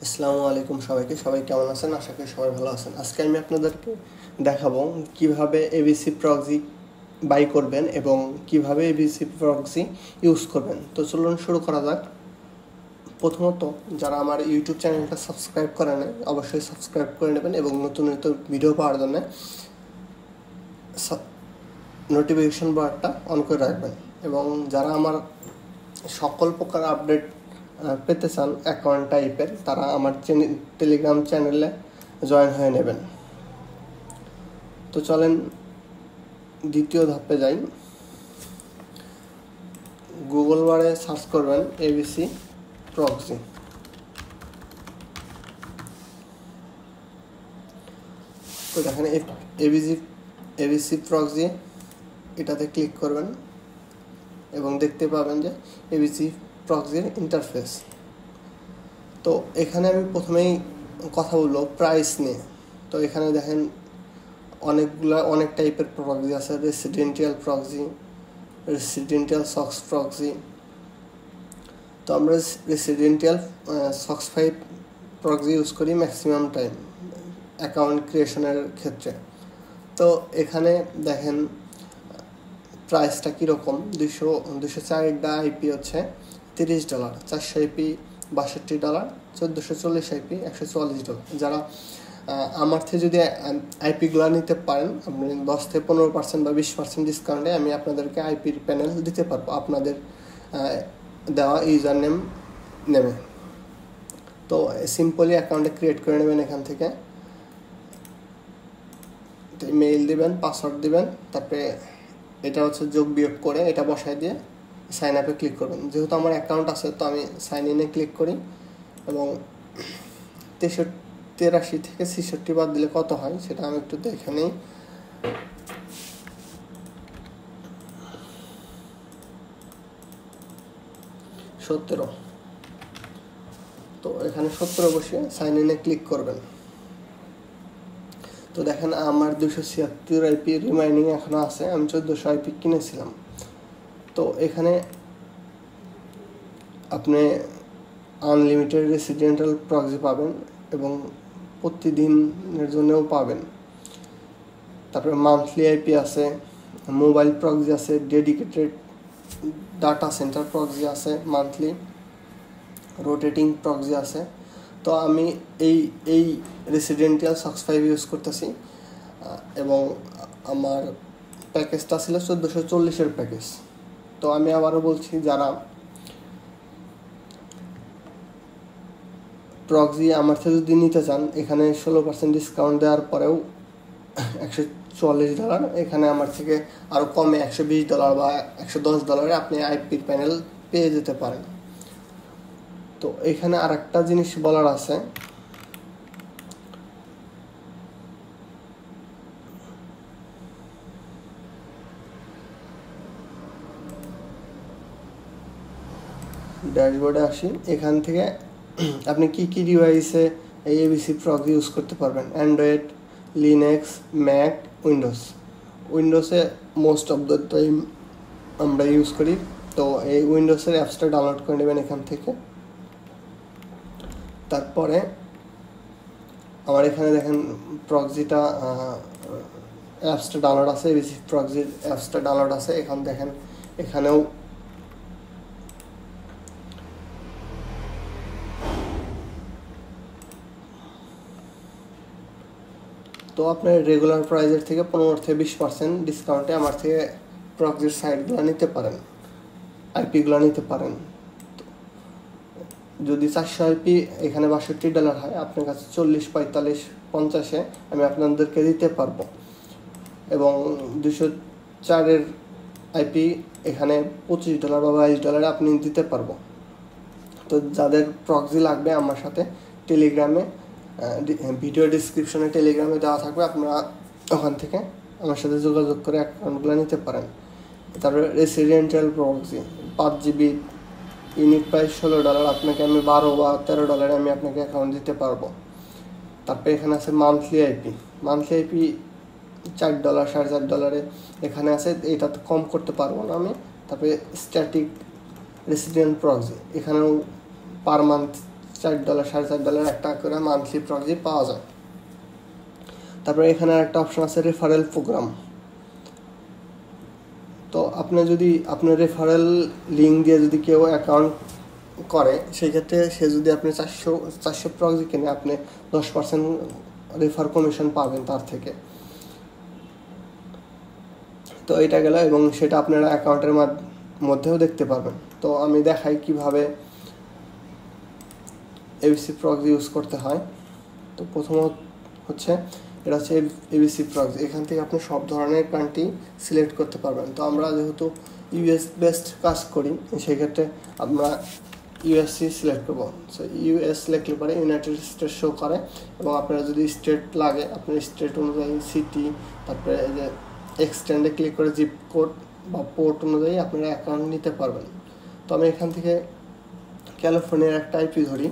আসসালামু আলাইকুম সবাইকে। সবাই কেমন আছেন? আশা করি সবাই ভালো আছেন। আজকে আমি আপনাদেরকে দেখাবো কিভাবে এবিসি প্রক্সি বাই করবেন এবং কিভাবে এবিসি প্রক্সি ইউজ করবেন। তো চলুন শুরু করা যাক। প্রথমত যারা আমার ইউটিউব চ্যানেলটা সাবস্ক্রাইব করে নেয় অবশ্যই সাবস্ক্রাইব করে নেবেন এবং নতুন নতুন ভিডিও পাওয়ার জন্য নোটিফিকেশন বারটা অন করে রাখবেন। এবং যারা আমার সকল প্রকার আপডেট পেতে চান অ্যাকাউন্ট টাইপের, তারা আমার টেলিগ্রাম চ্যানেলে জয়েন হয়ে নেবেন। তো চলেন দ্বিতীয় ধাপে যাই। গুগল বারে সার্চ করবেন এবিসি প্রক্সি। তো দেখেন এবিসি প্রক্সি এটাতে ক্লিক করবেন এবং দেখতে পাবেন যে এবিসি প্রক্সির ইন্টারফেস। তো এখানে আমি প্রথমেই কথা বলবো প্রাইস নিয়ে। তো এখানে দেখেন অনেক টাইপের প্রক্সি আছে। Residential socks proxy. তো আমরা রেসিডেন্টিয়াল সক্স 5 প্রক্সি ইউজ করি ম্যাক্সিমাম টাইম অ্যাকাউন্ট ক্রিয়েশনের ক্ষেত্রে। তো এখানে দেখেন প্রাইসটা কীরকম। 204 আইপি হচ্ছে $30, 400 আইপি $62, 1440 আইপি $144। যারা আমার থেকে যদি আইপিগুলো নিতে পারেন, আপনি 10 থেকে 15% বা 20% ডিসকাউন্টে আমি আপনাদেরকে আইপির প্যানেল দিতে পারবো আপনাদের দেওয়া ইউজার নেমে। তো সিম্পলি অ্যাকাউন্টে ক্রিয়েট করে নেবেন। এখান থেকে মেইল দিবেন, পাসওয়ার্ড দিবেন, তারপরে এটা হচ্ছে যোগ বিয়োগ করে এটা বসায় দিয়ে সাইন আপে ক্লিক করবেন। যেহেতু আমার অ্যাকাউন্ট আছে তো আমি সাইন ইনে ক্লিক করি এবং 83 থেকে 66 বাদ দিলে কত হয় সেটা আমি একটু দেখে নিই। তো এখানে 17 বসিয়ে সাইন ইনে ক্লিক করবেন। তো দেখেন আমার 276 আইপি রিমাইনিং এখনো আছে। আমি 1400 আইপি কিনেছিলাম। তো এখানে আপনি আনলিমিটেড রেসিডেন্টাল প্রক্সি পাবেন এবং প্রতিদিনের জন্যও পাবেন। তারপরে মান্থলি আইপি আছে, মোবাইল প্রক্সি আছে, ডেডিকেটেড ডাটা সেন্টার প্রক্সি আছে, মান্থলি রোটেটিং প্রক্সি আছে। তো আমি এই রেসিডেন্টিয়াল সক্স 5 ইউজ করতেছি এবং আমার প্যাকেজটা ছিল 1440 প্যাকেজ। তো আমি আবারও বলছি, যারা প্রক্সি আমার থেকে যদি নিতে চান, এখানে 16% ডিসকাউন্ট দেওয়ার পরেও $144, এখানে আমার থেকে আরও কমে $120 বা $110 আপনি আইপির প্যানেল পেয়ে যেতে পারেন। তো এখানে আর একটা জিনিস বলার আছে, ড্যাশবোর্ডে আসি। এখান থেকে আপনি কি ডিভাইসে এই এবিসি প্রক্সি ইউজ করতে পারবেন। অ্যান্ড্রয়েড, লিনাক্স, ম্যাক, উইন্ডোজে মোস্ট অফ দ্য টাইম আমরা ইউজ করি। তো এই উইন্ডোজের অ্যাপসটা ডাউনলোড করে নেবেন এখান থেকে। তারপরে আমার এখানে দেখেন প্রক্সিটা অ্যাপসটা ডাউনলোড আছে, এবিসি প্রক্সির অ্যাপসটা ডাউনলোড আছে। এখন দেখেন এখানেও তো আপনার রেগুলার প্রাইসের থেকে 15 থেকে 20% ডিসকাউন্টে আমার থেকে প্রক্সির সাইটগুলো নিতে পারেন, আইপিগুলো নিতে পারেন। যদি 400 আইপি এখানে $62 হয়, আপনার কাছে 40, 45, 50-এ আমি আপনাদেরকে দিতে পারবো। এবং 204 আইপি এখানে $25 বা $22 আপনি দিতে পারবো। তো যাদের প্রক্সি লাগবে আমার সাথে টেলিগ্রামে ভিডিও ডিসক্রিপশনে টেলিগ্রামে দেওয়া থাকবে, আপনারা ওখান থেকে আমার সাথে যোগাযোগ করে অ্যাকাউন্টগুলো নিতে পারেন। তারপরে residential proxy 5 GB unit price $16, আপনাকে আমি $12 বা $13 আমি আপনাকে অ্যাকাউন্ট দিতে পারবো। তারপরে এখানে আছে মান্থলি আইপি $4, $4.5 এখানে আছে, এটা তো কম করতে পারবো না আমি। তারপরে স্ট্যাটিক রেসিডেন্ট প্রক্সি এখানেও পার মান্থ $4 $4.5 একটা করে মান্থলি প্রক্সি পাওয়া যায়। তারপরে এখানে একটা অপশন আছে রেফারেল প্রোগ্রাম। তো আপনি যদি আপনার রেফারেল লিঙ্ক দিয়ে যদি কেউ অ্যাকাউন্ট করে, সেই ক্ষেত্রে সে যদি আপনি 400 প্রক্সি কিনে আপনি 10% রেফার কমিশন পাবেন তার থেকে। তো এটা গেল, এবং সেটা আপনারা অ্যাকাউন্টের মধ্যেও দেখতে পারবেন। তো আমি দেখাই কিভাবে এবিসি প্রক্সি ইউজ করতে হয়। তো প্রথমত হচ্ছে এটা হচ্ছে এবিসি প্রক্সি। এখান থেকে আপনি সব ধরনের কান্ট্রি সিলেক্ট করতে পারবেন। তো আমরা যেহেতু ইউএস বেসড কাজ করি, সেক্ষেত্রে আমরা ইউএসসি সিলেক্ট করবো। সো ইউএস সিলেক্ট করে ইউনাইটেড স্টেট শো করে, এবং আপনারা যদি স্টেট লাগে আপনার স্টেট অনুযায়ী সিটি, তারপরে এই যে এক্সটেন্ডে ক্লিক করে জিপ কোড বা পোর্ট অনুযায়ী আপনারা অ্যাকাউন্ট নিতে পারবেন। তো আমি এখান থেকে ক্যালিফোর্নিয়ার একটা আইপি ধরি।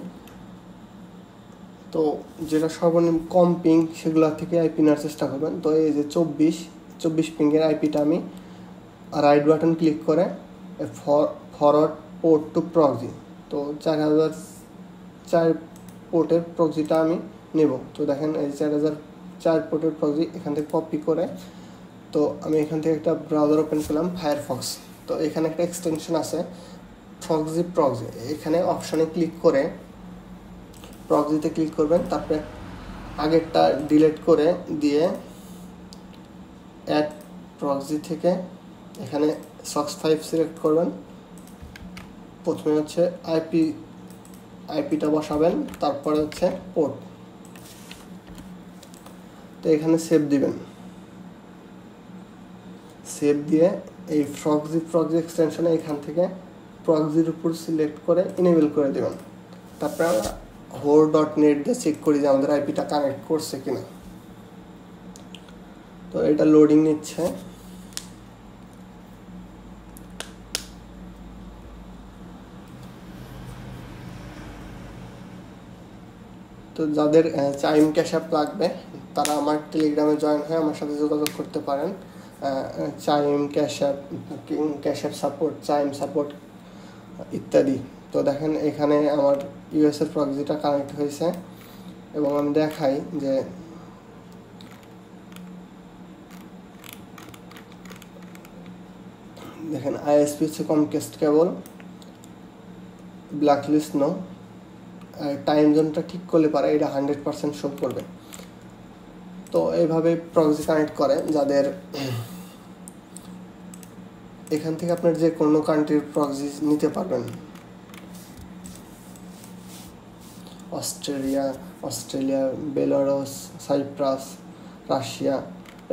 তো যেটা সর্বনিম্ন কম পিং সেগুলো থেকে আইপি নেওয়ার চেষ্টা করবেন। তো এই যে 24 পিংয়ের আইপিটা আমি রাইট বাটন ক্লিক করে ফরওয়ার্ড পোর্ট টু প্রক্সি, তো 4004 পোর্টের প্রক্সিটা আমি নেব। তো দেখেন এই 4004 পোর্টের প্রক্সি এখান থেকে কপি করে, তো আমি এখান থেকে একটা ব্রাউজার ওপেন করলাম, ফায়ারফক্স। তো এখানে একটা এক্সটেনশন আছে প্রক্সি। এখানে অপশানে ক্লিক করে প্রক্সিতে ক্লিক করবেন, তারপরে আগেরটা ডিলিট করে দিয়ে অ্যাড প্রক্সি থেকে এখানে সক্স 5 সিলেক্ট করবেন। প্রথমে হচ্ছে আইপিটা বসাবেন, তারপরে হচ্ছে পোর্ট। তো এখানে সেভ দিবেন। সেভ দিয়ে এই প্রক্সি এক্সটেনশনে এখান থেকে প্রক্সির উপর সিলেক্ট করে ইনেবল করে দেবেন। তারপরে আমরা হোর.নেট দিয়ে চেক করি যে আমাদের আইপিটা কানেক্ট করছে কিনা। তো এটা লোডিং নিচ্ছে। তো যাদের চাইম ক্যাশ অ্যাপ লাগবে তারা আমার টেলিগ্রামে জয়েন হয়ে আমার সাথে যোগাযোগ করতে পারেন। Chime cash app support, chime support ইত্যাদি। তো দেখেন এখানে আমার ইউএসের প্রক্সিটা কানেক্ট হয়েছে, এবং আমি দেখাই যে দেখেন আইএসপি হচ্ছে কমকাস্ট কেবল, ব্ল্যাকলিস্ট নো। টাইম জোনটা ঠিক করলে পারে এটা 100% শো করবে। তো এইভাবে প্রক্সি কানেক্ট করে যাদের এখান থেকে আপনার যে কোনো কান্ট্রির প্রক্সি নিতে পারবেন। অস্ট্রেলিয়া, বেলারুস, সাইপ্রাস, রাশিয়া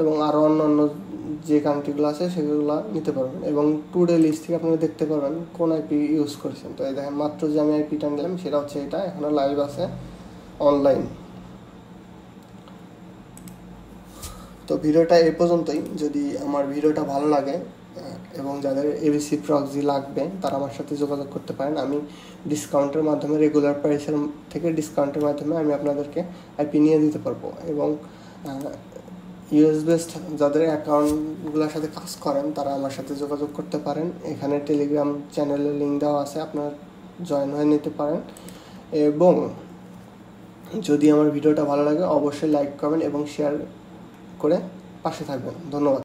এবং আরও অন্যান্য যে কান্ট্রিগুলো আছে সেগুলো নিতে পারবেন, এবং টুডে লিস্ট থেকে আপনারা দেখতে পারবেন কোন আইপি ইউজ করেছেন। তো এই দেখেন মাত্র যে আমি আইপিটা নিলাম সেটা হচ্ছে এটা, এখনও লাইভ আছে অনলাইন। তো ভিডিওটা এই পর্যন্তই। যদি আমার ভিডিওটা ভালো লাগে এবং যাদের এবিসি প্রক্সি লাগবে তারা আমার সাথে যোগাযোগ করতে পারেন। আমি ডিসকাউন্টের মাধ্যমে, রেগুলার প্রাইসের থেকে ডিসকাউন্টের মাধ্যমে আমি আপনাদেরকে আইপি নিয়ে দিতে পারবো। এবং ইউএস বেসড যাদের অ্যাকাউন্টগুলোর সাথে কাজ করেন তারা আমার সাথে যোগাযোগ করতে পারেন। এখানে টেলিগ্রাম চ্যানেলের লিঙ্ক দেওয়া আছে, আপনারা জয়েন হয়ে নিতে পারেন। এবং যদি আমার ভিডিওটা ভালো লাগে অবশ্যই লাইক করবেন এবং শেয়ার করে পাশে থাকবেন। ধন্যবাদ।